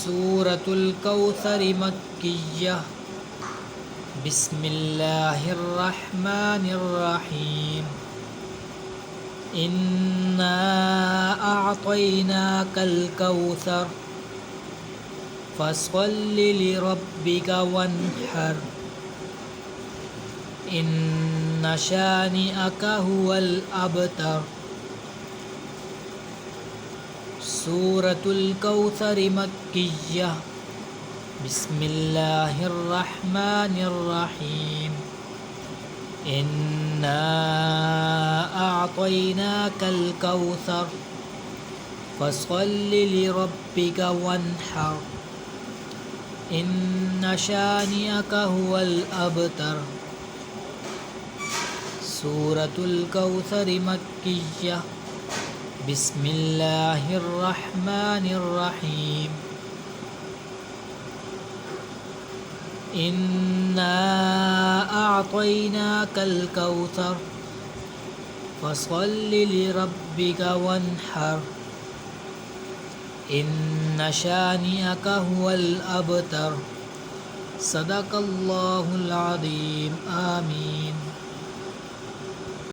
सूरतुल कौसर मक्किय्यह बिस्मिल्लाहिर्रहमानिर्रहीम इन्ना अअतैनाकल कौसर फस्वल्लि लिरब्बिका वन्हर इन्न शानिअका हुवल अबतर। सूरतुल कौसर मक्किय्यह बिस्मिल्लाहिर्रहमानिर्रहीम इन्ना अअतैनाकल कौसर फस्वल्लि लिरब्बिका वन्हर इन्न शानिअका हुवल अबतर। सूरतुल कौसर मक्किय्यह बिस्मिल्लाहिर्रहमानिर्रहीम इन्ना अअतैनाकल कौसर फस्वल्लि लिरब्बिका वन्हर इन्न शानिअका हुवल अबतर। सदक़ल्लाहुल अज़ीम। आमीन।